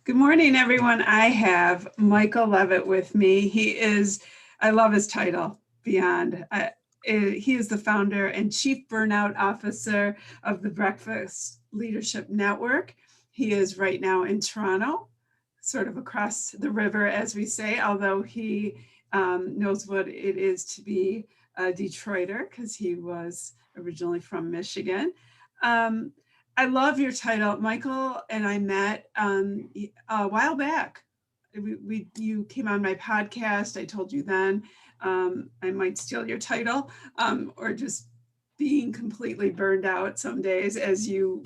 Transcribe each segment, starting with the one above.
Good morning, everyone. I have Michael Levitt with me. I love his title, Beyond. He is the founder and Chief Burnout Officer of the Breakfast Leadership Network. He is right now in Toronto, sort of across the river, as we say, although he knows what it is to be a Detroiter because he was originally from Michigan. Um, I love your title. Michael and I met a while back. You came on my podcast. I told you then I might steal your title or just being completely burned out some days, as you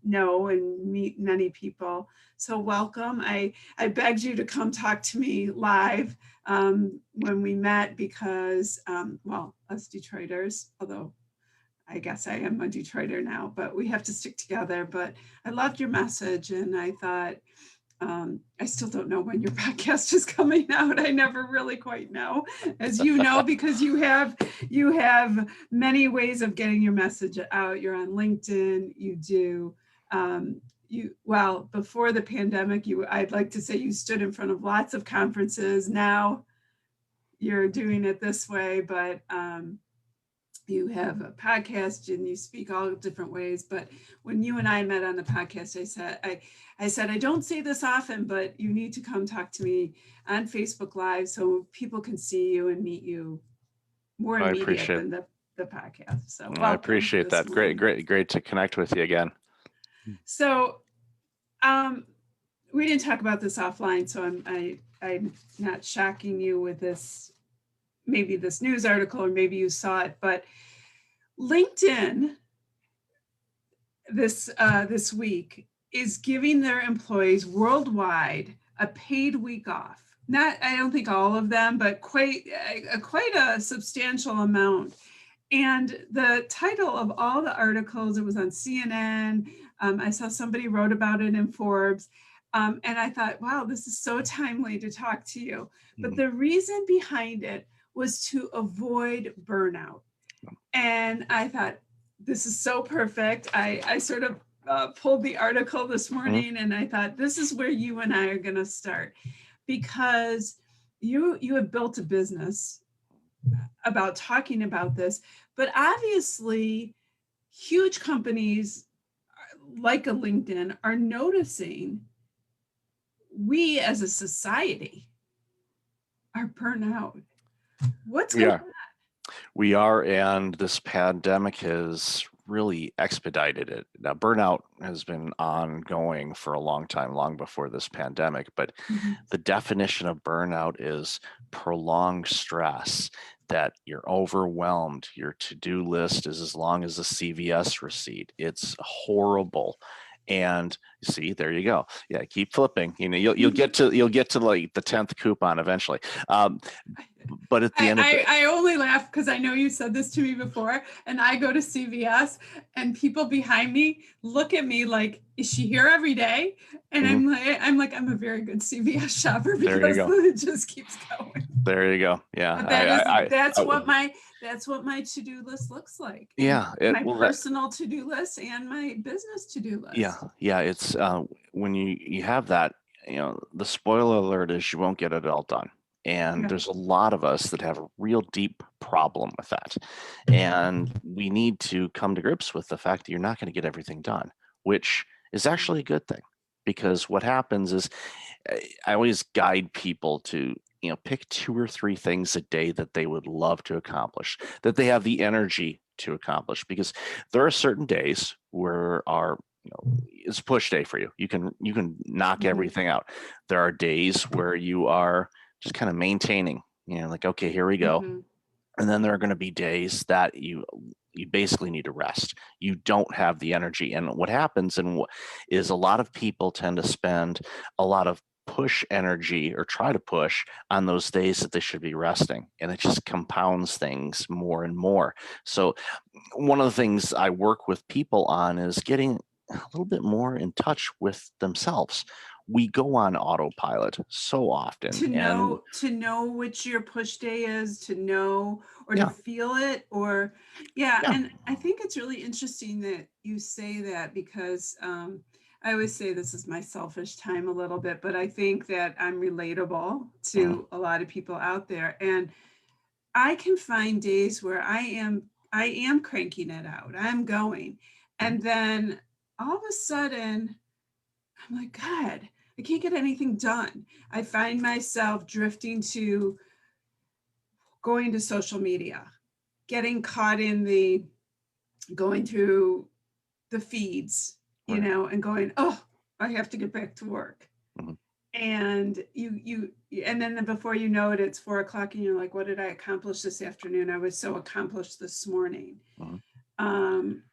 know and meet many people. So welcome. I begged you to come talk to me live when we met because, us Detroiters, although I guess I am a Detroiter now, but we have to stick together. But I loved your message, and I thought, I still don't know when your podcast is coming out. I never really quite know, as you know, because you have many ways of getting your message out. You're on LinkedIn. You do. Before the pandemic, I'd like to say you stood in front of lots of conferences. Now you're doing it this way, but you have a podcast and you speak all different ways. But when you and I met on the podcast, I said, I don't say this often, but you need to come talk to me on Facebook Live so people can see you and meet you more immediate than the podcast. So I appreciate that. Great to connect with you again. So we didn't talk about this offline, so I'm not shocking you with this, maybe this news article, or maybe you saw it, but LinkedIn this week is giving their employees worldwide a paid week off. Not, I don't think all of them, but quite a substantial amount. And the title of all the articles, it was on CNN. I saw somebody wrote about it in Forbes. And I thought, wow, this is so timely to talk to you. But the reason behind it was to avoid burnout. And I thought, this is so perfect. I sort of pulled the article this morning and I thought, this is where you and I are going to start, because you have built a business about talking about this, but obviously huge companies like a LinkedIn are noticing we as a society are burnt out. What's going on? We are, and this pandemic has really expedited it. Now, burnout has been ongoing for a long time, long before this pandemic, but the definition of burnout is prolonged stress, that you're overwhelmed. Your to-do list is as long as a CVS receipt. It's horrible. And see, there you go. Yeah, keep flipping. You know, you'll get to like the 10th coupon eventually. But at the end of it, I only laugh because I know you said this to me before, and I go to CVS and people behind me look at me like, is she here every day? And I'm like, I'm a very good CVS shopper because it just keeps going. There you go. Yeah. But that's what my to-do list looks like. Yeah. My personal to-do list and my business to-do list. Yeah. It's when you have that, you know, the spoiler alert is you won't get it all done. And there's a lot of us that have a real deep problem with that. And we need to come to grips with the fact that you're not going to get everything done, which is actually a good thing. Because what happens is I always guide people to, you know, pick 2 or 3 things a day that they would love to accomplish, that they have the energy to accomplish. Because there are certain days where it's a push day for you. You can knock everything out. There are days where you are just kind of maintaining, you know, like, okay, here we go. And then there are going to be days that you basically need to rest. You don't have the energy. And what happens is a lot of people tend to spend a lot of push energy or try to push on those days that they should be resting. And it just compounds things more and more. So one of the things I work with people on is getting a little bit more in touch with themselves. We go on autopilot so often. To know which your push day is, to know or to feel it, or and I think it's really interesting that you say that, because I always say this is my selfish time a little bit, but I think that I'm relatable Mhm, to a lot of people out there. And I can find days where I am cranking it out. I'm going. mhm, And then all of a sudden, I'm like, God, I can't get anything done. I find myself drifting to going to social media, getting caught in the going through the feeds, right. and going, oh, I have to get back to work. Mhm, And and then before you know it, it's 4 o'clock and you're like, what did I accomplish this afternoon? I was so accomplished this morning. mhm. Um,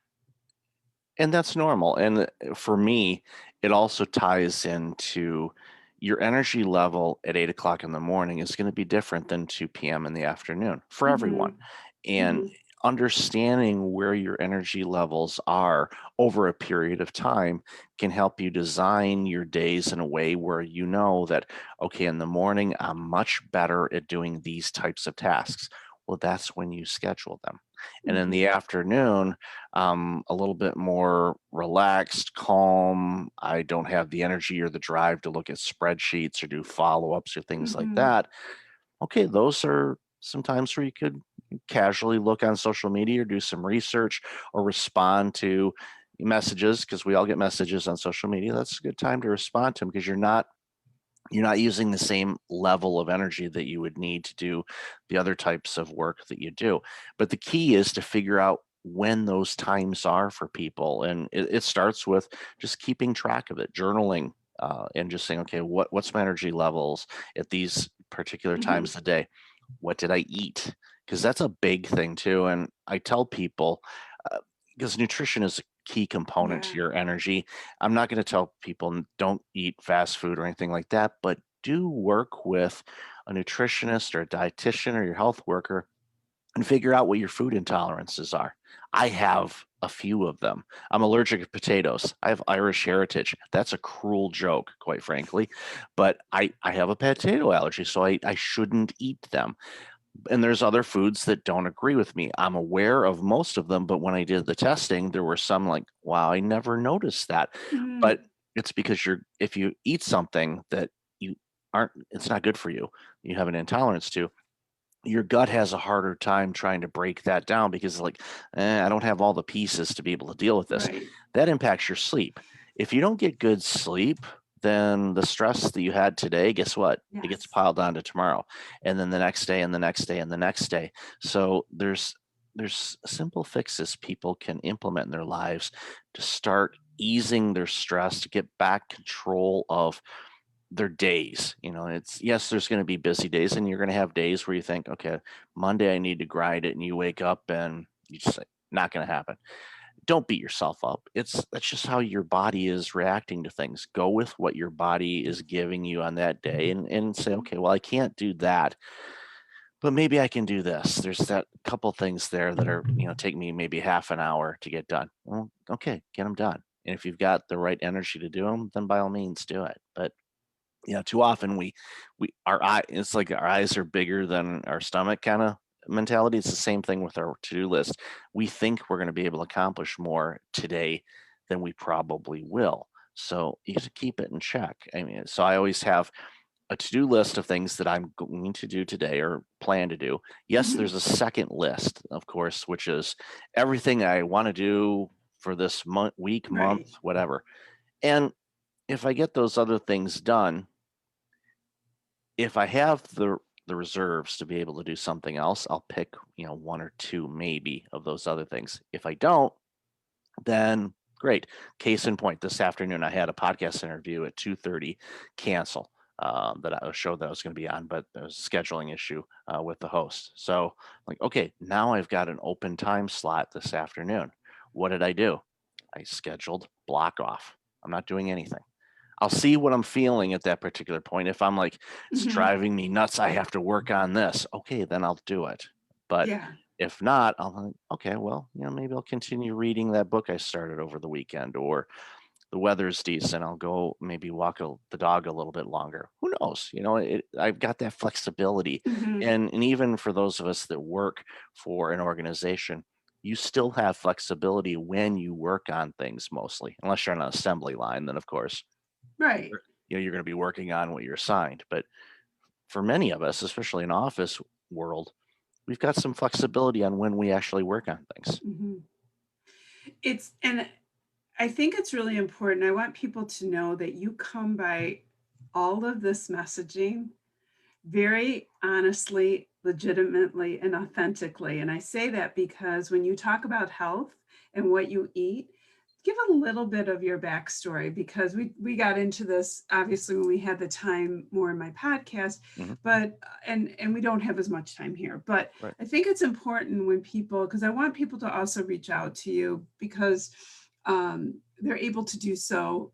And that's normal. And for me, it also ties into your energy level at 8 o'clock in the morning is going to be different than 2 p.m. in the afternoon for everyone. mhm, And mhm, understanding where your energy levels are over a period of time can help you design your days in a way where you know that, okay, in the morning, I'm much better at doing these types of tasks. Well, that's when you schedule them. And in the mhm, afternoon, a little bit more relaxed, calm. I don't have the energy or the drive to look at spreadsheets or do follow ups or things like mhm, that. Okay, those are some times where you could casually look on social media or do some research or respond to messages because we all get messages on social media. That's a good time to respond to them because you're not using the same level of energy that you would need to do the other types of work that you do. But the key is to figure out when those times are for people. And it starts with just keeping track of it, journaling, and just saying, okay, what's my energy levels at these particular mhm. times of the day? What did I eat? Because that's a big thing too. And I tell people, uh, because nutrition is a key component to Yeah. your energy. I'm not going to tell people don't eat fast food or anything like that, but do work with a nutritionist or a dietitian or your health worker and figure out what your food intolerances are. I have a few of them. I'm allergic to potatoes. I have Irish heritage. That's a cruel joke, quite frankly, but I have a potato allergy, so I shouldn't eat them. And there's other foods that don't agree with me. I'm aware of most of them, but when I did the testing, there were some like, wow, I never noticed that. But Mm, it's because if you eat something that you aren't, it's not good for you, you have an intolerance to, your gut has a harder time trying to break that down because like, I don't have all the pieces to be able to deal with this. right. That impacts your sleep. If you don't get good sleep, then the stress that you had today, guess what? It gets Yes. piled on to tomorrow, and then the next day, and the next day, and the next day. So there's simple fixes people can implement in their lives to start easing their stress, to get back control of their days. It's yes, there's going to be busy days, and you're going to have days where you think, okay, Monday I need to grind it, and you wake up and you just say, not going to happen. Don't beat yourself up. That's just how your body is reacting to things. Go with what your body is giving you on that day, and say, Mhm, okay, well, I can't do that, but maybe I can do this. There's that couple things there that are, take me maybe half an hour to get done. Well, okay, get them done. And if you've got the right energy to do them, then by all means do it. But too often our eye it's like our eyes are bigger than our stomach kind of mentality. It's the same thing with our to-do list. We think we're going to be able to accomplish more today than we probably will. So you have to keep it in check. I mean, so I always have a to-do list of things that I'm going to do today or plan to do. Yes, mhm, there's a second list, of course, which is everything I want to do for this month, week, month, right. whatever. And if I get those other things done, if I have the reserves to be able to do something else, I'll pick, one or two maybe of those other things. If I don't, then great. Case in point, this afternoon I had a podcast interview at 2:30 cancel. That I showed that I was going to be on, but there was a scheduling issue with the host. So, like, okay, now I've got an open time slot this afternoon. What did I do? I scheduled block off. I'm not doing anything. I'll see what I'm feeling at that particular point. If I'm like, it's Mhm, driving me nuts, I have to work on this. Okay, then I'll do it. But yeah. if not, I'll like, okay, well, maybe I'll continue reading that book I started over the weekend, or the weather's decent. I'll go maybe walk the dog a little bit longer. Who knows? I've got that flexibility. Mhm, And even for those of us that work for an organization, you still have flexibility when you work on things mostly, unless you're on an assembly line, then of course, Right. you're going to be working on what you're assigned. But for many of us, especially in office world, we've got some flexibility on when we actually work on things. Mhm. And I think it's really important. I want people to know that you come by all of this messaging very honestly, legitimately, and authentically. And I say that because when you talk about health and what you eat, give a little bit of your backstory, because we got into this obviously when we had the time more in my podcast, Hmm. but and we don't have as much time here. But Right. I think it's important when people, because I want people to also reach out to you, because they're able to do so.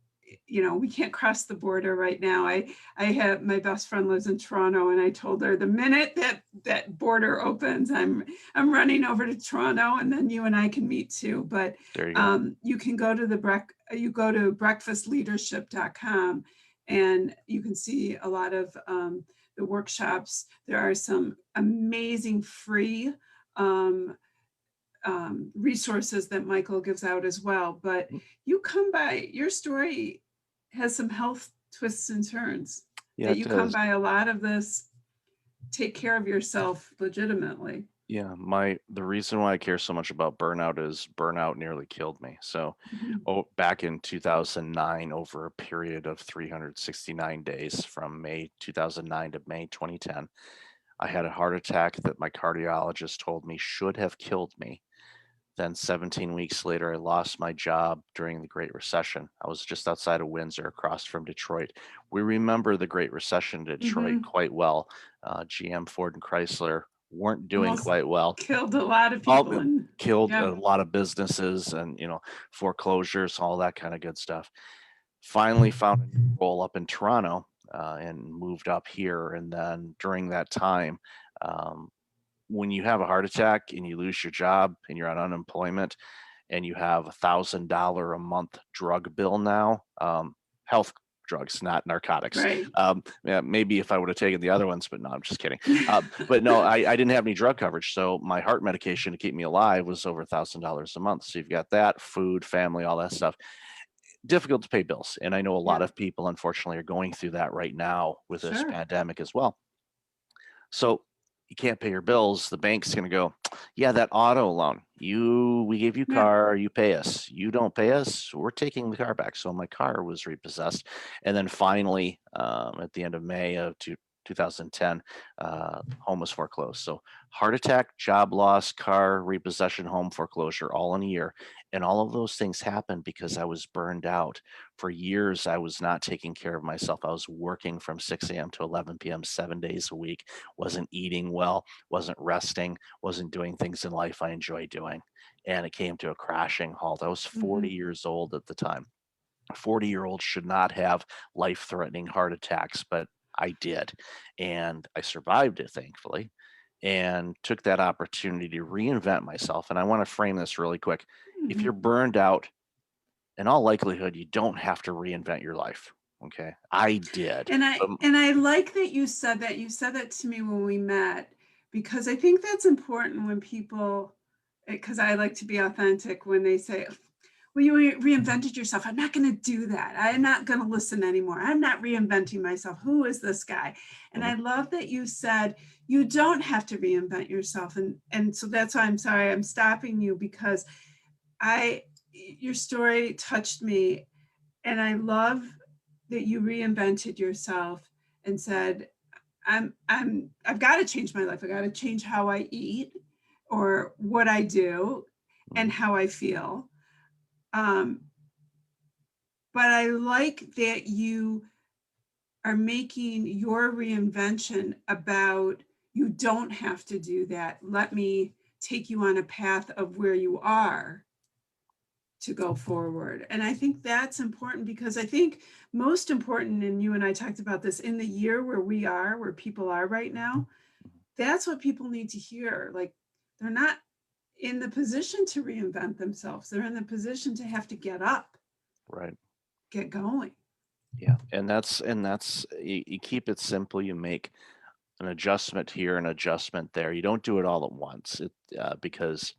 We can't cross the border right now. I have, my best friend lives in Toronto, and I told her the minute that border opens, I'm running over to Toronto, and then you and I can meet too. But There you go. you can go to breakfastleadership.com, and you can see a lot of the workshops. There are some amazing free resources that Michael gives out as well. But you come by, your story has some health twists and turns, Yeah, that it you come does. by a lot of this, take care of yourself legitimately. Yeah, the reason why I care so much about burnout is burnout nearly killed me. So, Mhm. back in 2009, over a period of 369 days from May 2009 to May 2010, I had a heart attack that my cardiologist told me should have killed me. Then 17 weeks later, I lost my job during the Great Recession. I was just outside of Windsor, across from Detroit. We remember the Great Recession in Detroit Mhm. quite well. GM, Ford, and Chrysler weren't doing Almost quite well. killed a lot of All people. And killed a yeah. lot of businesses, and foreclosures, all that kind of good stuff. Finally found a new role up in Toronto, and moved up here. And then during that time, um, when you have a heart attack and you lose your job and you're on unemployment and you have $1,000 a month drug bill now, health drugs, not narcotics. Right. Yeah, maybe if I would have taken the other ones, but no, I'm just kidding. But no, I didn't have any drug coverage. So my heart medication to keep me alive was over $1,000 a month. So you've got that, food, family, all that stuff. Difficult to pay bills. And I know a lot Yeah. of people, unfortunately, are going through that right now with this Sure. pandemic as well. So you can't pay your bills. The bank's going to go, yeah, that auto loan, we gave you Yeah. car, you pay us. You don't pay us, we're taking the car back. So my car was repossessed. And then finally, at the end of May of 2010, home was foreclosed. So heart attack, job loss, car repossession, home foreclosure, all in a year. And all of those things happened because I was burned out. For years, I was not taking care of myself. I was working from 6 a.m. to 11 p.m., 7 days a week, wasn't eating well, wasn't resting, wasn't doing things in life I enjoy doing. And it came to a crashing halt. I was 40 Mhm. years old at the time. 40-year-olds should not have life-threatening heart attacks, but I did. And I survived it, thankfully, and took that opportunity to reinvent myself. And I want to frame this really quick. If Mhm. you're burned out, in all likelihood, you don't have to reinvent your life. Okay. I did. And But I like that you said that. You said that to me when we met, because I think that's important when people, because I like to be authentic when they say, well, you reinvented yourself. I'm not going to do that. I'm not going to listen anymore. I'm not reinventing myself. Who is this guy? And mhm, I love that you said you don't have to reinvent yourself. And so that's why I'm sorry I'm stopping you, because your story touched me, and I love that you reinvented yourself and said, I've got to change my life. I got to change how I eat or what I do and mhm, how I feel. Um, but I like that you are making your reinvention about, you don't have to do that. Let me take you on a path of where you are to go forward. And I think that's important, because I think most important, and you and I talked about this, in the year where we are, where people are right now, that's what people need to hear. Like, they're not in the position to reinvent themselves. They're in the position to have to get up, right. get going. Yeah. And that's you keep it simple. You make an adjustment here, an adjustment there. You don't do it all at once, because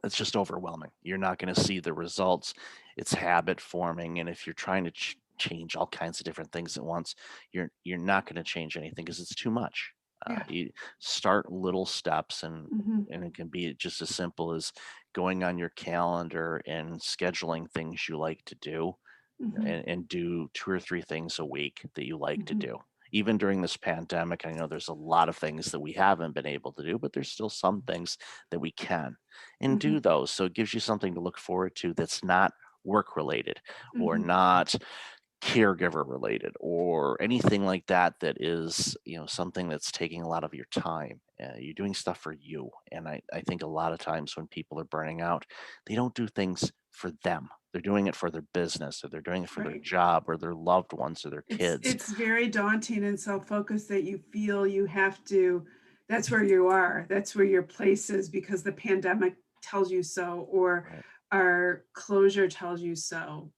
it's just overwhelming. You're not going to see the results. It's habit forming, and if you're trying to change all kinds of different things at once, you're not going to change anything because it's too much. Yeah. You start little steps, and Hmm. it can be just as simple as going on your calendar and scheduling things you like to do, Hmm. and do 2 or 3 things a week that you like to Hmm. do. Even during this pandemic, I know there's a lot of things that we haven't been able to do, but there's still some things that we can, and Hmm. do those. So it gives you something to look forward to that's not work related, or Hmm. not caregiver related, or anything like that, that is, something that's taking a lot of your time. You're doing stuff for you. And I think a lot of times when people are burning out, they don't do things for them. They're doing it for their business, or they're doing it for their Right. job, or their loved ones, or their kids. It's very daunting and self-focused that you feel you have to, that's where you are, that's where your place is because the pandemic tells you so, or Right. our closure tells you so,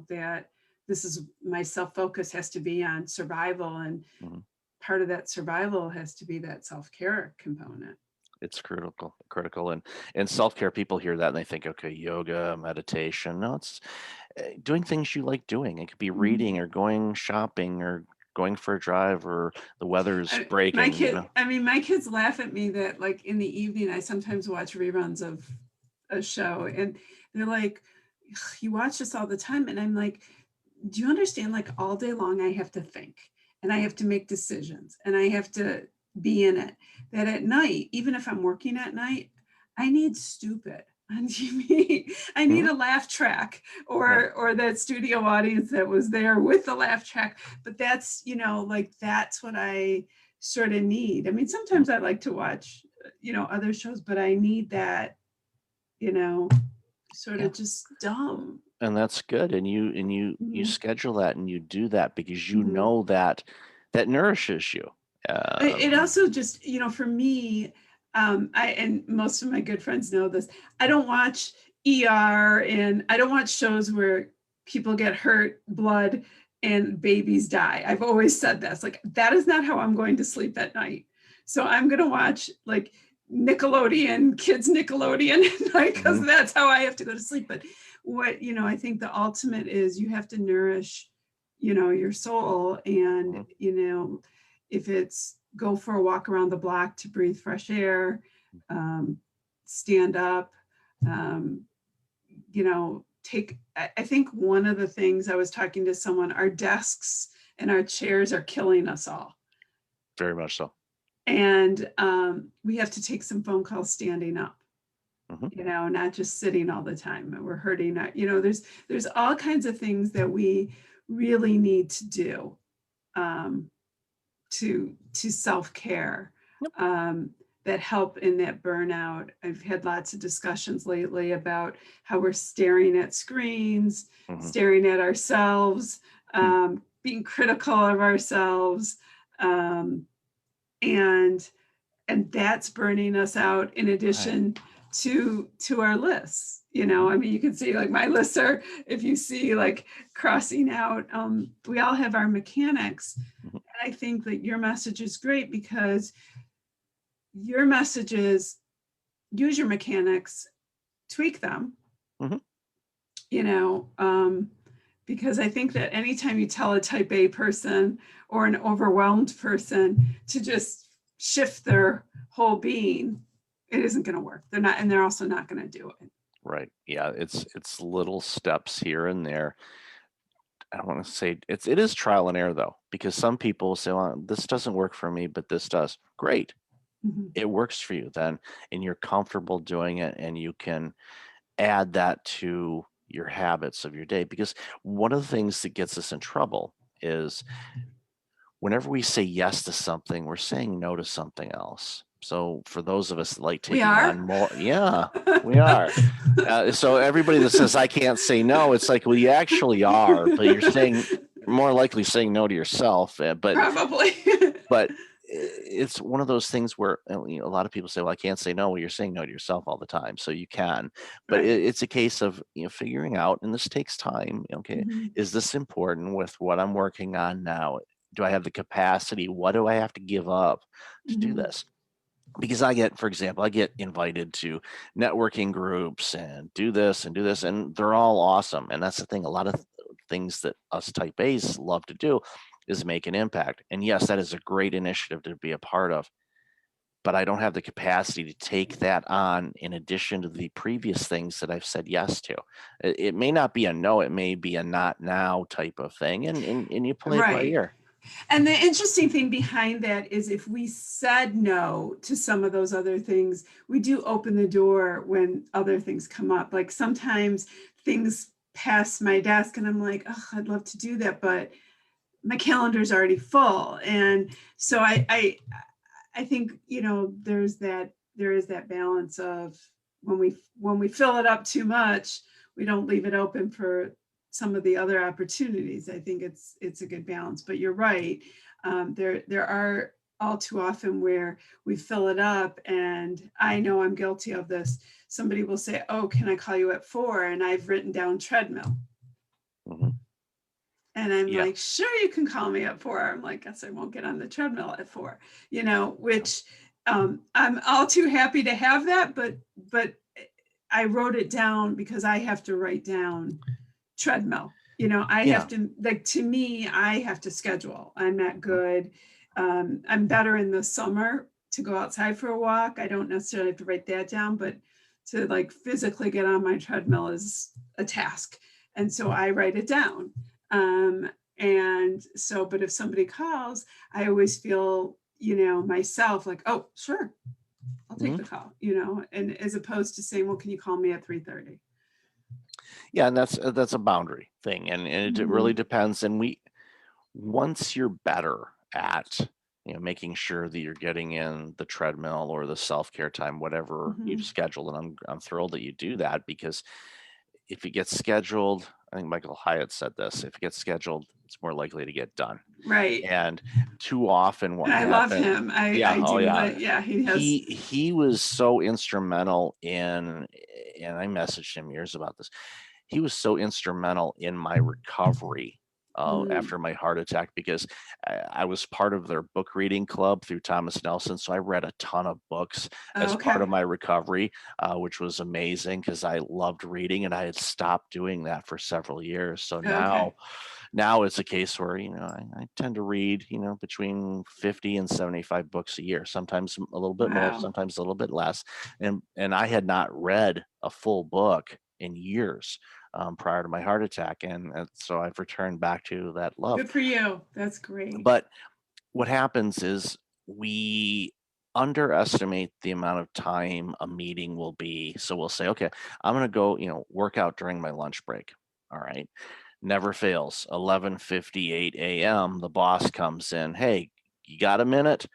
that this is my self-focus has to be on survival, and Mhm. part of that survival has to be that self-care component. It's critical. And self-care, people hear that and they think, okay, yoga, meditation. No, it's doing things you like doing. It could be Mhm. reading, or going shopping, or going for a drive, or the weather's My breaking, kid, I mean, my kids laugh at me that like in the evening, I sometimes watch reruns of a show and they're like, you watch this all the time. And I'm like, do you understand? Like all day long, I have to think and I have to make decisions and I have to be in it. That at night, even if I'm working at night, I need stupid on TV. I need Mhm. a laugh track Right. or that studio audience that was there with the laugh track. But that's, like that's what I sort of need. I mean, Mhm. sometimes I like to watch, other shows, but I need that, you know, sort Yeah. of just dumb. And that's good. And you Mhm. schedule that, and you do that because you Mhm. know that nourishes you. It Um, also just, for me, I and most of my good friends know this. I don't watch ER and I don't watch shows where people get hurt, blood, and babies die. I've always said this. Like that is not how I'm going to sleep at night. So I'm gonna watch like Nickelodeon, kids Nickelodeon at night because mhm. that's how I have to go to sleep. But what, I think the ultimate is you have to nourish, your soul and, Mhm. if it's go for a walk around the block to breathe fresh air, um, stand up, um, take, I think one of the things I was talking to someone, our desks and our chairs are killing us all. Very much so. And we have to take some phone calls standing up, Mhm. not just sitting all the time. We're hurting. There's all kinds of things that we really need to do. Um, to self-care, Yep. um, that help in that burnout. I've had lots of discussions lately about how we're staring at screens, Mhm. staring at ourselves, Hmm. being critical of ourselves, um, and that's burning us out in Right. addition to our lists. Mhm. I mean, you can see like my lists are, if you see like crossing out, we all have our mechanics. Mhm. I think that your message is great because your message is use your mechanics, tweak them, Mhm. you know, um, because I think that anytime you tell a type A person or an overwhelmed person to just shift their whole being, it isn't going to work. They're not, and they're also not going to do it. Right. Yeah, it's little steps here and there. I don't want to say it is trial and error though, because some people say, well, this doesn't work for me, but this does. Great. Mhm. It works for you then, and you're comfortable doing it, and you can add that to your habits of your day. Because one of the things that gets us in trouble is whenever we say yes to something, we're saying no to something else. So for those of us that like We taking on are. more, yeah, we are. So everybody that says I can't say no, it's like, well, you actually are, but you're more likely saying no to yourself. Probably. But it's one of those things where a lot of people say, well, I can't say no. Well, you're saying no to yourself all the time, so you can. But Right. it's a case of figuring out, and this takes time. Okay, Mhm. is this important with what I'm working on now? Do I have the capacity? What do I have to give up to do Mhm. this? because I get, for example, I get invited to networking groups and do this and do this, and they're all awesome. And that's the thing. A lot of things that us type A's love to do is make an impact. And yes, that is a great initiative to be a part of, but I don't have the capacity to take that on in addition to the previous things that I've said yes to. It may not be a no, it may be a not now type of thing. And you play it by Right. ear. And the interesting thing behind that is if we said no to some of those other things, we do open the door when other things come up. Like sometimes things pass my desk and I'm like, oh, I'd love to do that, but my calendar's already full. And so I think, there is that balance of when we fill it up too much, we don't leave it open for some of the other opportunities. I think it's a good balance. But you're right. There are all too often where we fill it up, and I know I'm guilty of this. Somebody will say, "Oh, can I call you at 4?" And I've written down treadmill. Mm-hmm. And I'm Yeah. like, sure, you can call me at 4. I'm like, guess I won't get on the treadmill at 4, which I'm all too happy to have that, but I wrote it down because I have to write down treadmill. I Yeah. have to, like, to me, I have to schedule. I'm not good. I'm better in the summer to go outside for a walk. I don't necessarily have to write that down, but to like physically get on my treadmill is a task. And so I write it down. And so, but if somebody calls, I always feel, myself like, oh, sure, I'll take Mm-hmm. the call, and as opposed to saying, well, can you call me at 3:30? Yeah, and that's a boundary thing, and it really Mm-hmm. depends. And once you're better at making sure that you're getting in the treadmill or the self-care time, whatever Mm-hmm. you've scheduled, and I'm thrilled that you do that, because if it gets scheduled, I think Michael Hyatt said this: if it gets scheduled, it's more likely to get done. Right. And too often, what And I love happens? him. Yeah, I oh do yeah, like, yeah, he has. he was so instrumental in, and I messaged him years about this. He was so instrumental in my recovery Mm, after my heart attack, because I was part of their book reading club through Thomas Nelson. So I read a ton of books as part okay. of my recovery, which was amazing because I loved reading, and I had stopped doing that for several years. So Okay. now it's a case where, I tend to read, between 50 and 75 books a year, sometimes a little bit more, Wow. sometimes a little bit less. And I had not read a full book in years prior to my heart attack. And so I've returned back to that love. Good for you. That's great. But what happens is we underestimate the amount of time a meeting will be. So we'll say, okay, I'm going to go, work out during my lunch break. All right. Never fails. 11:58 a.m. The boss comes in. Hey, you got a minute?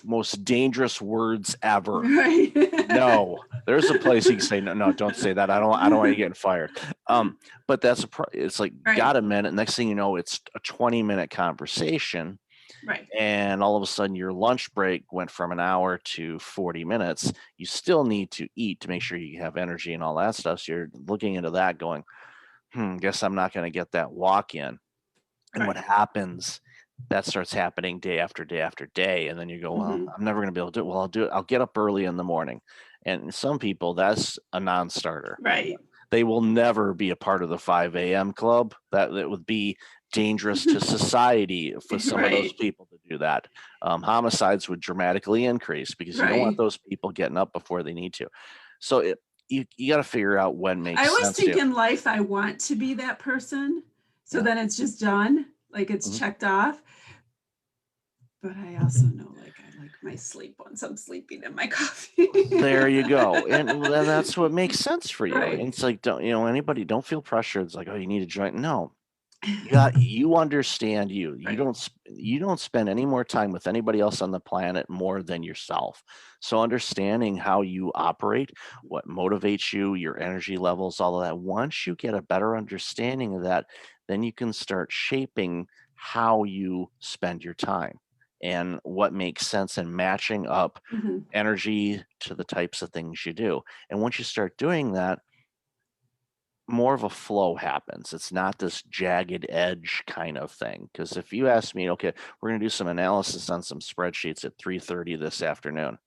Most dangerous words ever. Right. No, there's a place you can say no. No, don't say that. I don't want you getting fired. But it's like, Right. got a minute. Next thing you know, it's a 20-minute conversation, Right. and all of a sudden your lunch break went from an hour to 40 minutes. You still need to eat to make sure you have energy and all that stuff. So you're looking into that, going, guess I'm not going to get that walk in. And what Right. happens, that starts happening day after day after day. And then you go, well, Mm-hmm. I'm never going to be able to do it. Well, I'll do it. I'll get up early in the morning. And some people, that's a non-starter. Right. They will never be a part of the 5 a.m. club. That would be dangerous to society for some of those Right. people to do that. Homicides would dramatically increase because you don't want Right. those people getting up before they need to. So you got to figure out when I makes always sense to think you. in life I want to be that person. So Yeah. then it's just done, like it's Mhm. checked off. But I also know, like, I like my sleep once I'm sleeping in my coffee. There you go. And then that's what makes sense for you. And Right. it's like, anybody, don't feel pressure. It's like, oh, you need to join. No, you understand you. Right. You don't spend any more time with anybody else on the planet more than yourself. So understanding how you operate, what motivates you, your energy levels, all of that. Once you get a better understanding of that, then you can start shaping how you spend your time and what makes sense, and matching up Mm-hmm. energy to the types of things you do. And once you start doing that, more of a flow happens. It's not this jagged edge kind of thing. Because if you ask me, okay, we're going to do some analysis on some spreadsheets at 3:30 this afternoon,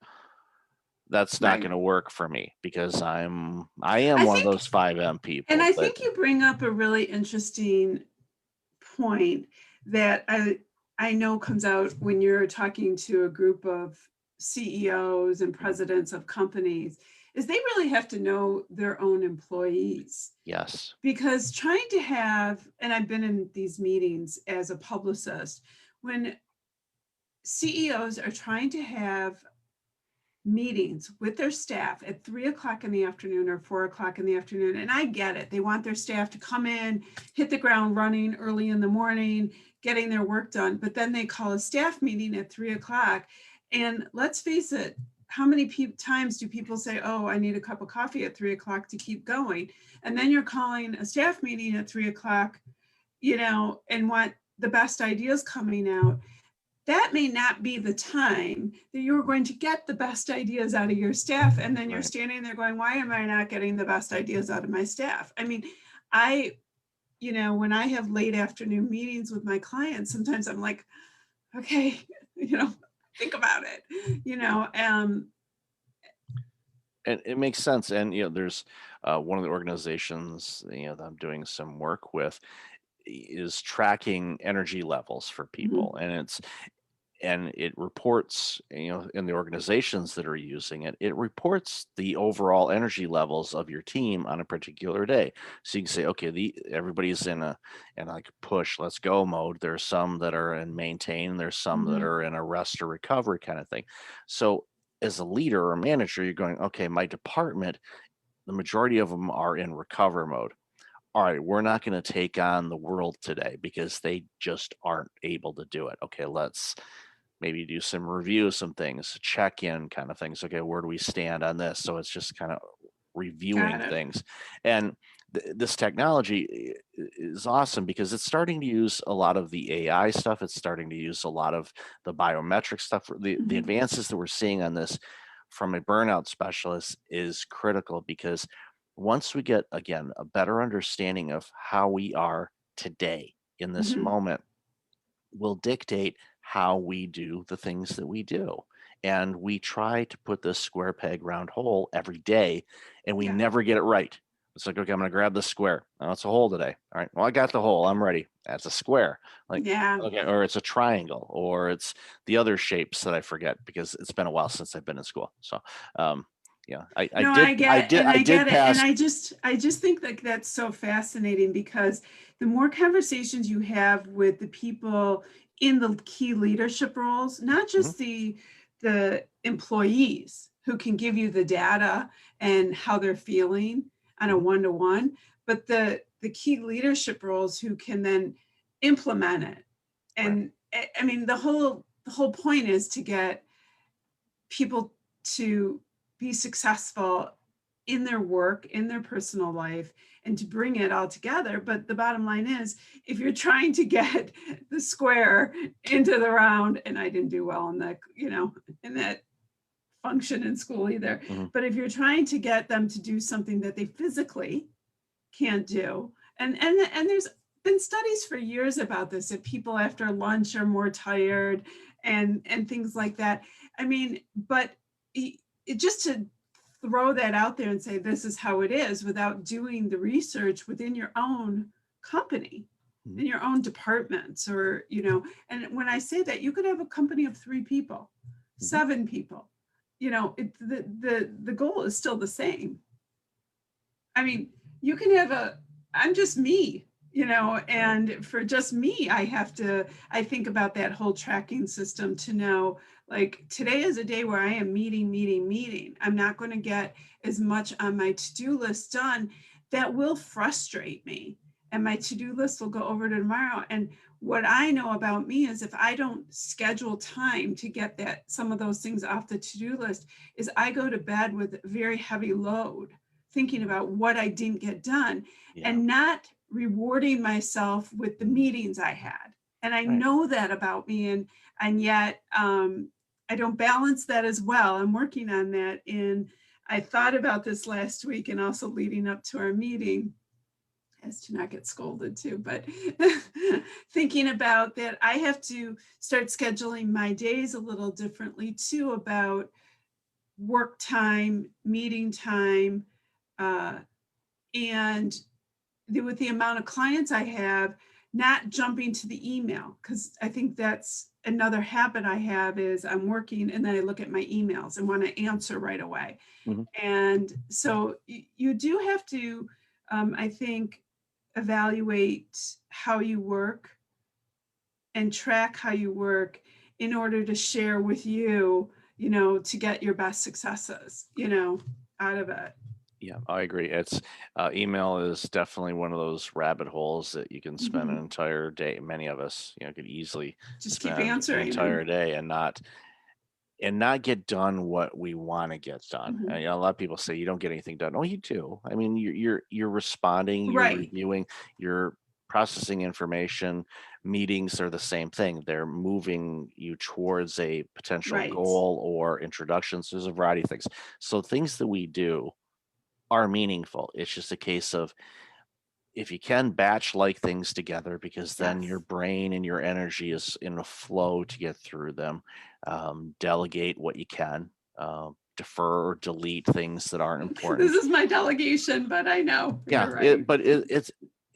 that's not going Right. to work for me because I am I one of think, those 5M and people. I But think you bring up a really interesting point that I know comes out when you're talking to a group of CEOs and mhm, presidents of companies, is they really have to know their own employees. yes, Because trying to have, and I've been in these meetings as a publicist, when CEOs are trying to have meetings with their staff at 3 o'clock in the afternoon or 4 o'clock in the afternoon. And I get it. They want their staff to come in, hit the ground running early in the morning, getting their work done. But then they call a staff meeting at 3 o'clock. And let's face it, how many times do people say, oh, I need a cup of coffee at 3 o'clock to keep going? And then you're calling a staff meeting at 3 o'clock, and want the best ideas coming out. That may not be the time that you're going to get the best ideas out of your staff. And then you're right. standing there going, why am I not getting the best ideas out of my staff? I mean, I, when I have late afternoon meetings with my clients, sometimes I'm like, okay, think about it, And it makes sense. And there's one of the organizations that I'm doing some work with is tracking energy levels for Mhm, people, and it reports, in the organizations that are using it, it reports the overall energy levels of your team on a particular day. So you can say, okay, everybody's in like push, let's go mode. There's some that are in maintain, there's some that mhm, are in a rest or recovery kind of thing. So as a leader or manager, you're going, okay, my department, the majority of them are in recover mode. All right, we're not going to take on the world today because they just aren't able to do it. Okay, let's maybe do some review, some things, check in kind of things. Okay, where do we stand on this? So it's just kind of reviewing got it. things. And this technology is awesome because it's starting to use a lot of the AI stuff. It's starting to use a lot of the biometric stuff. The Mhm, advances that we're seeing on this from a burnout specialist is critical because once we get, again, a better understanding of how we are today in this mhm, moment, will dictate how we do the things that we do. And we try to put this square peg round hole every day, and we yeah, never get it right. It's like, okay, I'm going to grab the square. Oh, it's a hole today. All right. Well, I got the hole. I'm ready. That's a square. Like, yeah. okay. Or it's a triangle, or it's the other shapes that I forget because it's been a while since I've been in school. So, um, yeah, No, I get, and I I did get it. And pass. I just think like that's so fascinating because the more conversations you have with the people in the key leadership roles, not Mhm, just the employees who can give you the data and how they're feeling on a mhm, one-to-one, but the key leadership roles who can then implement it. right. And I mean, the whole point is to get people to be successful in their work, in their personal life, and to bring it all together. But the bottom line is, if you're trying to get the square into the round, and I didn't do well in that, in that function in school either, Mhm, but if you're trying to get them to do something that they physically can't do, and there's been studies for years about this, that people after lunch are more tired and things like that. I mean, but just to throw that out there and say this is how it is without doing the research within your own company, mhm, in your own departments, or and when I say that, you could have a company of 3 people, mhm, 7 people, the goal is still the same. I mean, you can have I'm just me, right. and for just me, I think about that whole tracking system to know, like, today is a day where I am meeting, meeting, meeting. I'm not going to get as much on my to-do list done. That will frustrate me. And my to-do list will go over to tomorrow. And what I know about me is if I don't schedule time to get some of those things off the to-do list, is I go to bed with very heavy load, thinking about what I didn't get done Yeah. and not rewarding myself with the meetings I had. And I Right. know that about me. And yet I don't balance that as well. I'm working on that. And I thought about this last week and also leading up to our meeting, as to not get scolded too, but thinking about that, I have to start scheduling my days a little differently too, about work time, meeting time, uh, and with the amount of clients I have, not jumping to the email, because I think that's another habit I have is I'm working and then I look at my emails and want to answer right away. Mhm. And so you do have to, I think, evaluate how you work and track how you work in order to share with you, to get your best successes, out of it. Yeah, I agree. It's email is definitely one of those rabbit holes that you can spend an Mhm. entire day. Many of us, could easily Just keep spend an answering entire them. day and not get done what we want to get done. Mhm. A lot of people say you don't get anything done. Oh, you do. I mean, you're responding, you're Right, reviewing, you're processing information. Meetings are the same thing. They're moving you towards a potential right. goal or introductions. There's a variety of things. So things that we do are meaningful. It's just a case of if you can batch like things together, because then your Yes. brain and your energy is in a flow to get through them. Delegate what you can, defer or delete things that aren't This important. is my delegation, but I know Yeah, you're right.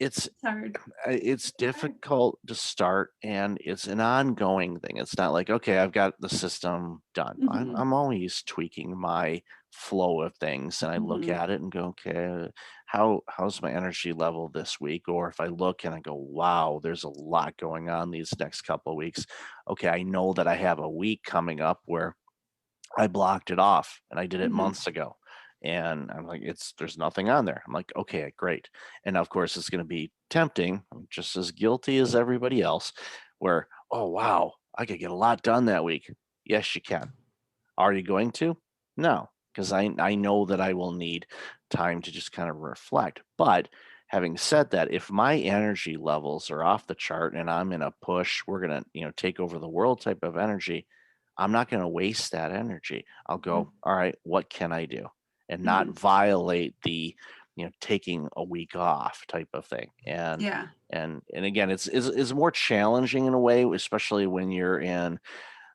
it's It's hard. it's Hard. difficult to start, and it's an ongoing thing. It's not like, okay, I've got the system done. I'm Mhm. I'm always tweaking my flow of things, and I look Mhm. at it and go, okay, how's my energy level this week? Or if I look and I go, wow, there's a lot going on these next couple of weeks. Okay, I know that I have a week coming up where I blocked it off and I did it Mhm. months ago. And I'm like, there's nothing on there. I'm like, okay, great. And of course, it's going to be tempting. I'm just as guilty as everybody else, where, oh, wow, I could get a lot done that week. Yes, you can. Are you going to? No, because I know that I will need time to just kind of reflect. But having said that, if my energy levels are off the chart and I'm in a push, we're gonna, take over the world type of energy, I'm not gonna waste that energy. I'll Mhm. go, all right, what can I do? And not Mhm. violate the, taking a week off type of thing. And Yeah. and again, it's more challenging in a way, especially when you're in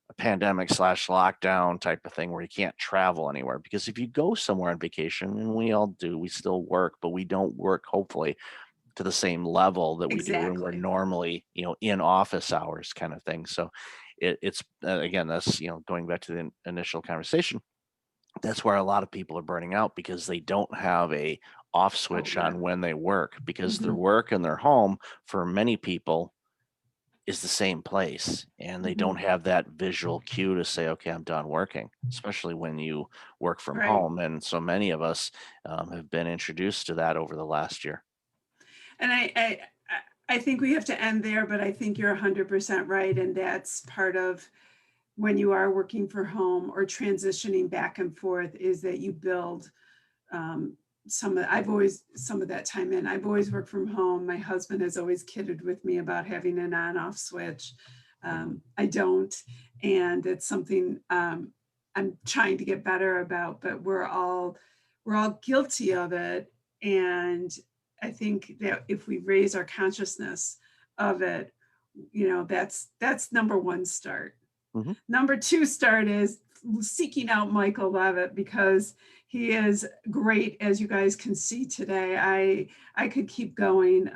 a pandemic slash lockdown type of thing where you can't travel anywhere. Because if you go somewhere on vacation, and we all do, we still work, but we don't work hopefully to the same level that we do when we're Exactly. normally, in office hours kind of thing. So it's again, that's, going back to the initial conversation, that's where a lot of people are burning out because they don't have a off switch Outlet. on when they work, because their Mhm. work and their home for many people is the same place, and they don't Mhm. have that visual cue to say, okay, I'm done working, especially when you work from Right. home. And so many of us have been introduced to that over the last year. And I think we have to end there, but I think you're 100% right, and that's part of when you are working for home or transitioning back and forth is that you build um, some of that time in. I've always worked from home. My husband has always kidded with me about having an on-off switch. Mhm. I don't, and it's something I'm trying to get better about. But we're all guilty of it, and I think that if we raise our consciousness of it, that's number one start. Mhm. Number two start is seeking out Michael Levitt because he is great, as you guys can see today. I could keep going.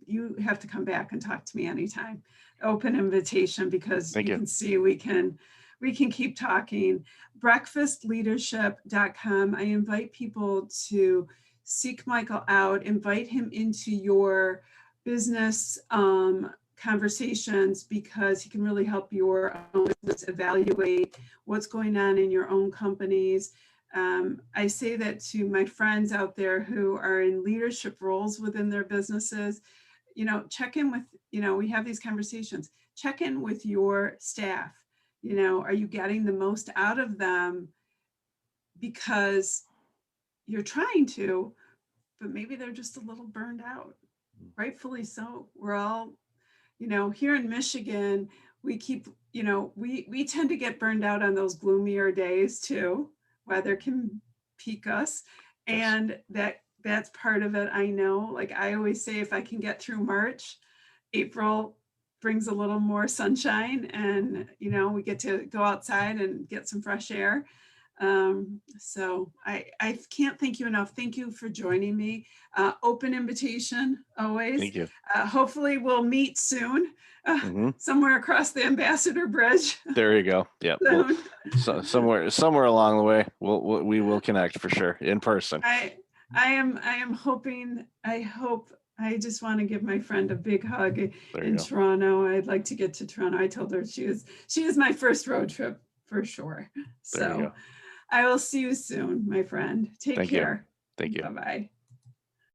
You have to come back and talk to me anytime. Open invitation because Thank you you. can see we can keep talking. Breakfastleadership.com. I invite people to seek Michael out, invite him into your business conversations because he can really help your own business evaluate what's going on in your own companies. I say that to my friends out there who are in leadership roles within their businesses. Check in with, we have these conversations. Check in with your staff. Are you getting the most out of them because you're trying to, but maybe they're just a little burned out. Rightfully so. We're all here in Michigan, we keep, we tend to get burned out on those gloomier days too. Weather can peak us. Yes. And that's part of it. I know, like I always say, if I can get through March, April brings a little more sunshine and, we get to go outside and get some fresh air. So I can't thank you enough. Thank you for joining me. Open invitation always. Thank you. Hopefully we'll meet soon, Hmm. somewhere across the Ambassador Bridge. There you go. Yeah. Well, Soon. somewhere along the way, we will connect for sure in person. I am hoping, I just want to give my friend a big hug There you in go. Toronto. I'd like to get to Toronto. I told her she is my first road trip for sure. There you So go. I will see you soon, my friend. Take Thank you. care. Thank you. Bye-bye.